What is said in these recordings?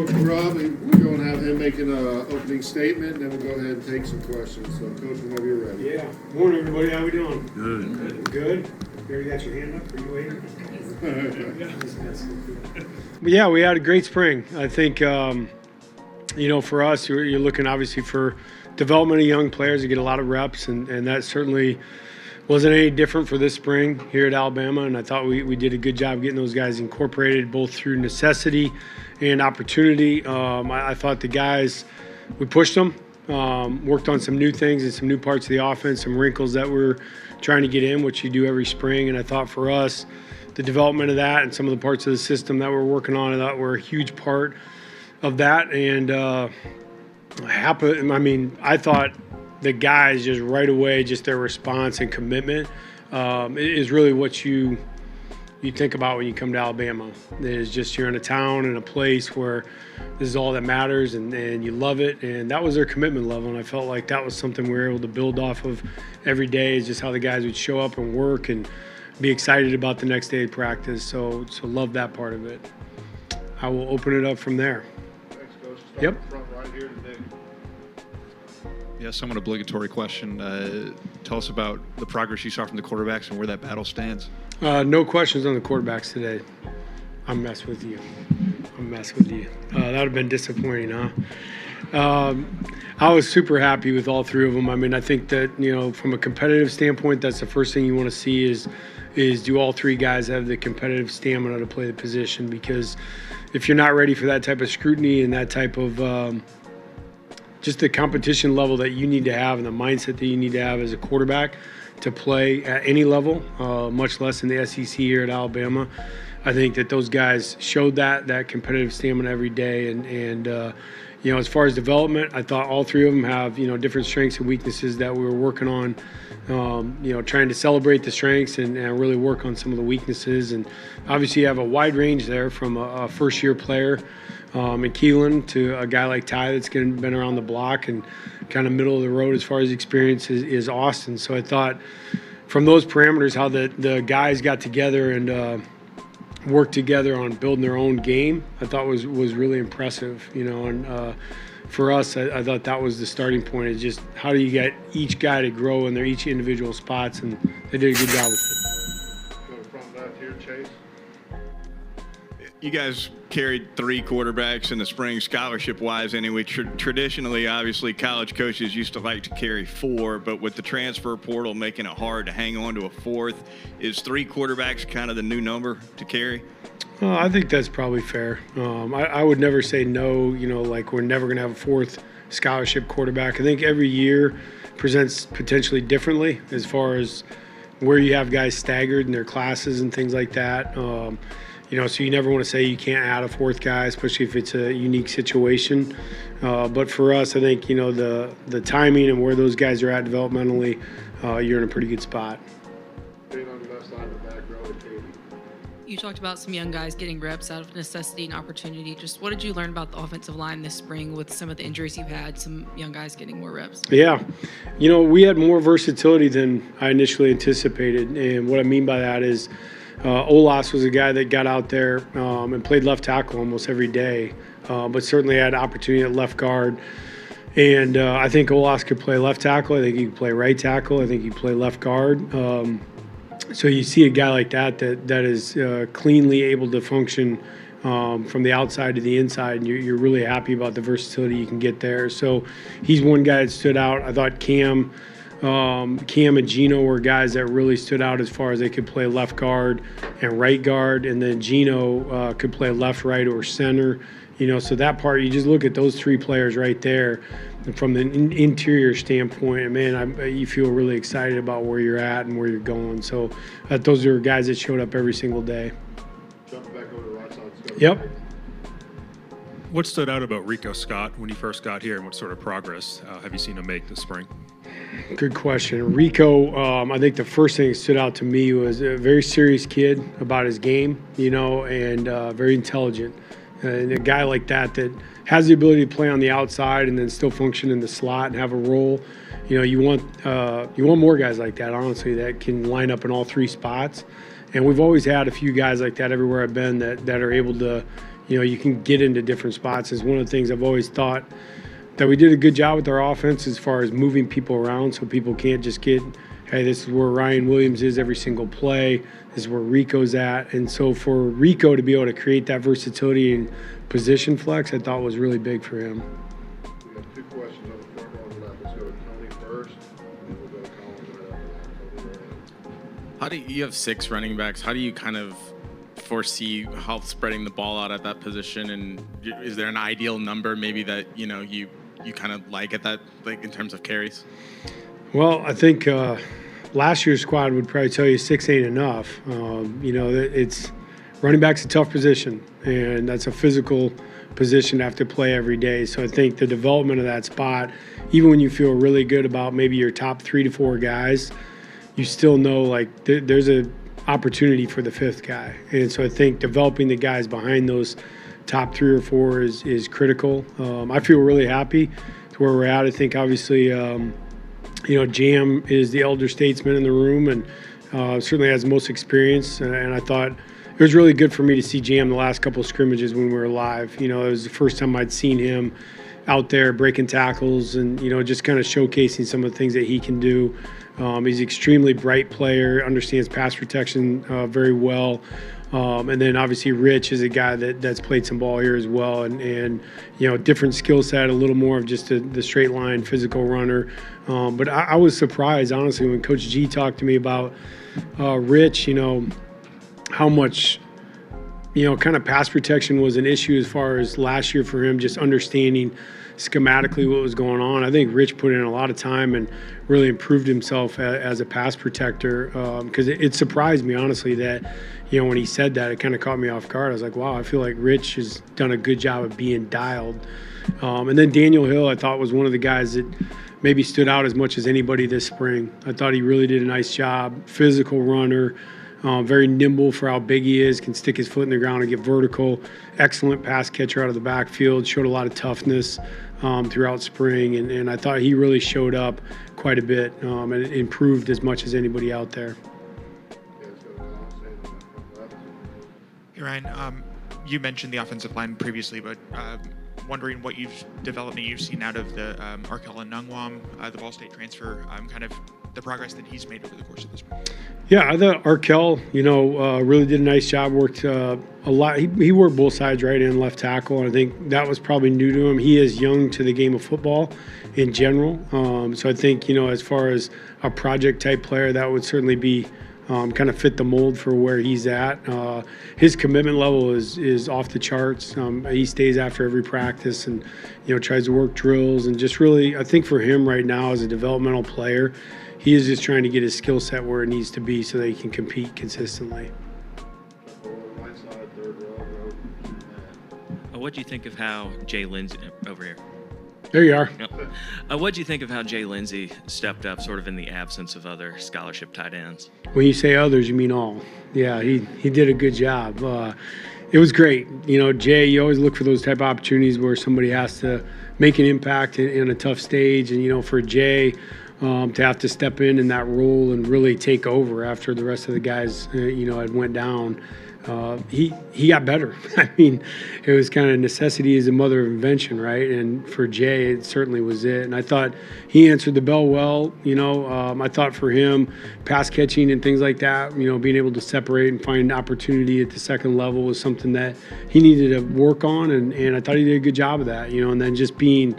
Coach Grubb. We're going to have him make an opening statement, and then we'll go ahead and take some questions. So, Coach, whenever you're ready. Yeah. Morning, everybody. How we doing? Good. Good? You already got your hand up? Are you waiting? Yeah, we had a great spring. I think, for us, you're looking obviously for development of young players to get a lot of reps, and that certainly wasn't any different for this spring here at Alabama. And I thought we did a good job getting those guys incorporated both through necessity and opportunity. I thought the guys, we pushed them, worked on some new things and some new parts of the offense, some wrinkles that we're trying to get in, which you do every spring. And I thought for us, the development of that and some of the parts of the system that we're working on, I thought were a huge part of that. And I thought the guys just right away, just their response and commitment is really what you think about when you come to Alabama. It's just you're in a town and a place where this is all that matters, and you love it. And that was their commitment level, and I felt like that was something we were able to build off of every day, is just how the guys would show up and work and be excited about the next day of practice. So love that part of it. I will open it up from there. Thanks, Coach. Yep. Front right here today. Yeah, somewhat obligatory question. Tell us about the progress you saw from the quarterbacks and where that battle stands. No questions on the quarterbacks today. I'm messing with you. That would have been disappointing, huh? I was super happy with all three of them. I mean, I think that, from a competitive standpoint, that's the first thing you want to see is do all three guys have the competitive stamina to play the position? Because if you're not ready for that type of scrutiny and that type of just the competition level that you need to have and the mindset that you need to have as a quarterback to play at any level, much less in the SEC here at Alabama, I think that those guys showed that competitive stamina every day. And as far as development, I thought all three of them have, different strengths and weaknesses that we were working on, trying to celebrate the strengths and really work on some of the weaknesses. And obviously you have a wide range there from a first-year player in Keelan to a guy like Ty that's been around the block and kind of middle of the road as far as experience is Austin. So I thought from those parameters, how the guys got together and worked together on building their own game, I thought was really impressive, and for us, I thought that was the starting point, is just how do you get each guy to grow in their each individual spots, and they did a good job with it. Go to front left here, Chase. You guys carried three quarterbacks in the spring, scholarship-wise anyway. Traditionally, obviously, college coaches used to like to carry four, but with the transfer portal making it hard to hang on to a fourth, is three quarterbacks kind of the new number to carry? I think that's probably fair. I would never say no, like we're never going to have a fourth scholarship quarterback. I think every year presents potentially differently as far as where you have guys staggered in their classes and things like that. So you never want to say you can't add a fourth guy, especially if it's a unique situation. But for us, I think, the timing and where those guys are at developmentally, you're in a pretty good spot. Being on the left side of the back row at Katie. You talked about some young guys getting reps out of necessity and opportunity. Just what did you learn about the offensive line this spring with some of the injuries you've had, some young guys getting more reps? Yeah. We had more versatility than I initially anticipated. And what I mean by that is Olas was a guy that got out there and played left tackle almost every day, but certainly had opportunity at left guard. And I think Olas could play left tackle. I think he could play right tackle. I think he could play left guard. So you see a guy like that is cleanly able to function from the outside to the inside, and you're really happy about the versatility you can get there. So he's one guy that stood out. I thought Cam and Gino were guys that really stood out as far as they could play left guard and right guard, and then Gino could play left, right, or center. So that part, you just look at those three players right there, and from the interior standpoint, man, you feel really excited about where you're at and where you're going. So those are guys that showed up every single day. Jumping back over to the right side. Yep. What stood out about Rico Scott when he first got here, and what sort of progress have you seen him make this spring? Good question. Rico, I think the first thing that stood out to me was a very serious kid about his game, and very intelligent. And a guy like that has the ability to play on the outside and then still function in the slot and have a role. You want more guys like that, honestly, that can line up in all three spots. And we've always had a few guys like that everywhere I've been that are able to, you can get into different spots. Is one of the things I've always thought that we did a good job with our offense as far as moving people around, so people can't just get, hey, this is where Ryan Williams is every single play. This is where Rico's at. And so for Rico to be able to create that versatility and position flex, I thought was really big for him. We have two questions on the front row left. Let's go to Tony first, and then we'll go to Colin right after that. How do you have 6 running backs? How do you kind of foresee how spreading the ball out at that position? And is there an ideal number maybe that you kind of like at that, like in terms of carries? Well, I think last year's squad would probably tell you 6 ain't enough. It's running back's a tough position, and that's a physical position to have to play every day. So I think the development of that spot, even when you feel really good about maybe your top 3 to 4 guys, you still know like there's a opportunity for the 5th guy. And so I think developing the guys behind those top 3 or 4 is critical. I feel really happy to where we're at. I think obviously, Jam is the elder statesman in the room and certainly has the most experience. And I thought it was really good for me to see Jam the last couple of scrimmages when we were live. It was the first time I'd seen him out there breaking tackles and, just kind of showcasing some of the things that he can do. He's an extremely bright player, understands pass protection very well. And then obviously Rich is a guy that's played some ball here as well, and different skill set, a little more of just the straight line physical runner. But I was surprised, honestly, when Coach G talked to me about Rich, how much, kind of pass protection was an issue as far as last year for him, just understanding schematically what was going on. I think Rich put in a lot of time and really improved himself as a pass protector, because it surprised me, honestly, that when he said that, it kind of caught me off guard. I was like, wow, I feel like Rich has done a good job of being dialed. And then Daniel Hill, I thought, was one of the guys that maybe stood out as much as anybody this spring. I thought he really did a nice job. Physical runner, very nimble for how big he is, can stick his foot in the ground and get vertical. Excellent pass catcher out of the backfield, showed a lot of toughness throughout spring. And I thought he really showed up quite a bit and improved as much as anybody out there. Hey, Ryan, you mentioned the offensive line previously, but wondering what development you've seen out of the Arkell and Nungwam, the Ball State transfer, kind of the progress that he's made over the course of this spring. Yeah, I thought Arkell, really did a nice job, worked a lot. He worked both sides, right, and left tackle, and I think that was probably new to him. He is young to the game of football in general. So I think, as far as a project-type player, that would certainly be kind of fit the mold for where he's at. His commitment level is off the charts. He stays after every practice and, tries to work drills. And just really, I think for him right now as a developmental player, he is just trying to get his skill set where it needs to be so that he can compete consistently. What do you think of how Jay Lindsey over here? There you are. Yep. What do you think of how Jay Lindsey stepped up, sort of in the absence of other scholarship tight ends? When you say others, you mean all. Yeah, he did a good job. It was great. Jay, you always look for those type of opportunities where somebody has to make an impact in a tough stage. And, for Jay to have to step in that role and really take over after the rest of the guys, had went down, he got better. I mean, it was kind of necessity is the mother of invention, right? And for Jay, it certainly was it. And I thought he answered the bell well. I thought for him, pass catching and things like that, being able to separate and find opportunity at the second level was something that he needed to work on. And I thought he did a good job of that, and then just being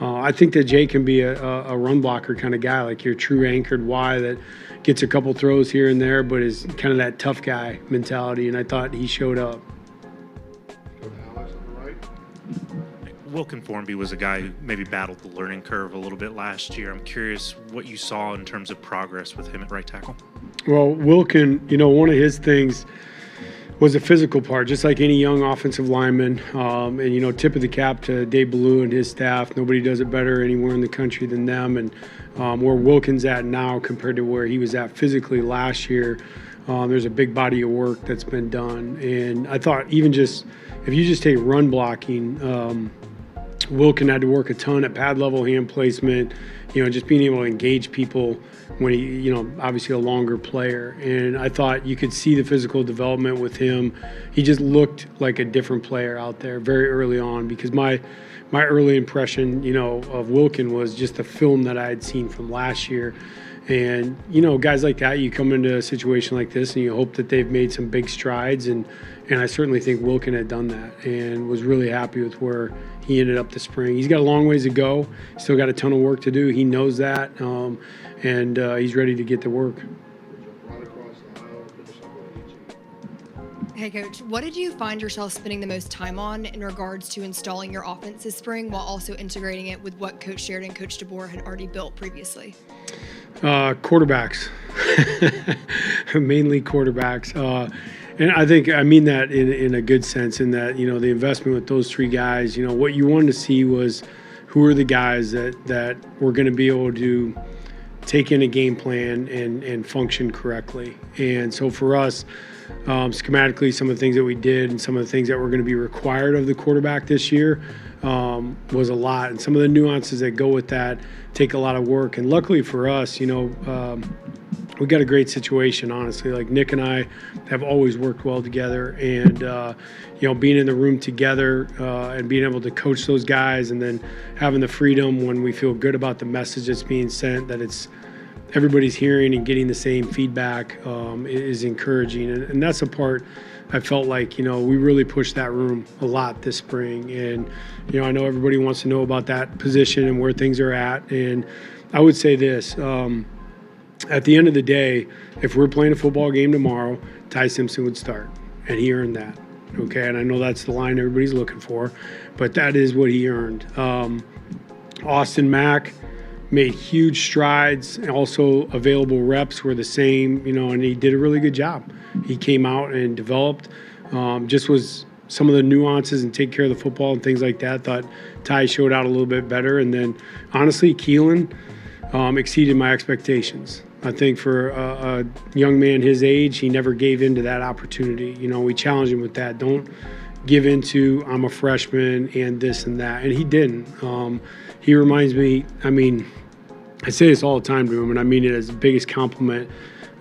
I think that Jay can be a run blocker kind of guy, like your true anchored Y that gets a couple throws here and there, but is kind of that tough guy mentality, and I thought he showed up. Alex on the right. Wilkin Formby was a guy who maybe battled the learning curve a little bit last year. I'm curious what you saw in terms of progress with him at right tackle. Well, Wilkin, one of his things was the physical part, just like any young offensive lineman. And, tip of the cap to Dave Ballou and his staff. Nobody does it better anywhere in the country than them. And where Wilkin's at now compared to where he was at physically last year, there's a big body of work that's been done. And I thought even just if you just take run blocking, Wilkin had to work a ton at pad level, hand placement, just being able to engage people when he, obviously a longer player. And I thought you could see the physical development with him. He just looked like a different player out there very early on, because my early impression, of Wilkin was just the film that I had seen from last year. And, guys like that, you come into a situation like this and you hope that they've made some big strides. And I certainly think Wilkin had done that and was really happy with where he ended up this spring. He's got a long ways to go. Still got a ton of work to do. He knows that. And he's ready to get to work. Right across the aisle, put this up on YouTube. Hey, Coach, what did you find yourself spending the most time on in regards to installing your offense this spring while also integrating it with what Coach Sheridan and Coach DeBoer had already built previously? Quarterbacks, mainly quarterbacks. And I think I mean that in a good sense, in that, the investment with those three guys, what you wanted to see was who are the guys that were going to be able to take in a game plan and function correctly. And so for us, schematically, some of the things that we did and some of the things that were going to be required of the quarterback this year was a lot. And some of the nuances that go with that take a lot of work. And luckily for us, we got a great situation, honestly. Like Nick and I have always worked well together, and being in the room together and being able to coach those guys, and then having the freedom when we feel good about the message that's being sent, that it's everybody's hearing and getting the same feedback is encouraging. And that's a part I felt like, we really pushed that room a lot this spring. And, I know everybody wants to know about that position and where things are at. And I would say this, at the end of the day, if we're playing a football game tomorrow, Ty Simpson would start, and he earned that. Okay, and I know that's the line everybody's looking for, but that is what he earned. Austin Mack made huge strides. Also, available reps were the same, and he did a really good job. He came out and developed, just was some of the nuances and take care of the football and things like that. Thought Ty showed out a little bit better. And then, honestly, Keelan exceeded my expectations. I think for a young man his age, he never gave into that opportunity. We challenged him with that. Don't give into, I'm a freshman and this and that. And he didn't. He reminds me, I say this all the time to him, and I mean it as the biggest compliment.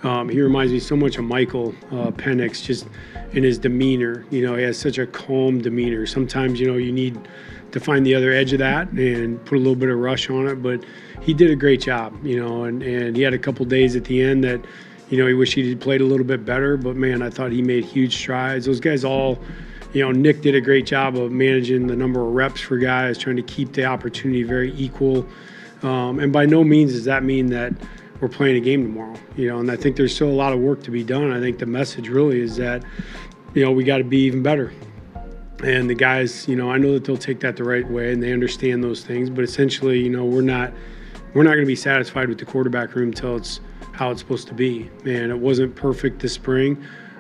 He reminds me so much of Michael Penix, just in his demeanor. He has such a calm demeanor. Sometimes, you need to find the other edge of that and put a little bit of rush on it. But he did a great job, and he had a couple days at the end that, he wished he'd played a little bit better. But, man, I thought he made huge strides. Those guys all, Nick did a great job of managing the number of reps for guys, trying to keep the opportunity very equal. And by no means does that mean that we're playing a game tomorrow, and I think there's still a lot of work to be done. I think the message really is that, we got to be even better. And the guys, I know that they'll take that the right way and they understand those things, but essentially, we're not going to be satisfied with the quarterback room until it's how it's supposed to be. And it wasn't perfect this spring,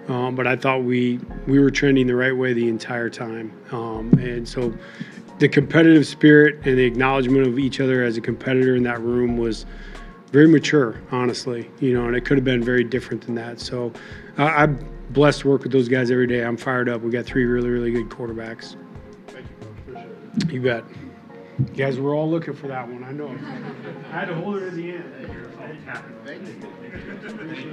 but I thought we were trending the right way the entire time. And so the competitive spirit and the acknowledgement of each other as a competitor in that room was very mature, honestly, and it could have been very different than that. So I'm blessed to work with those guys every day. I'm fired up. We got three really, really good quarterbacks. Thank you, Coach. Appreciate it. You bet. You guys were all looking for that one, I know. I had to hold it at the end. Thank you.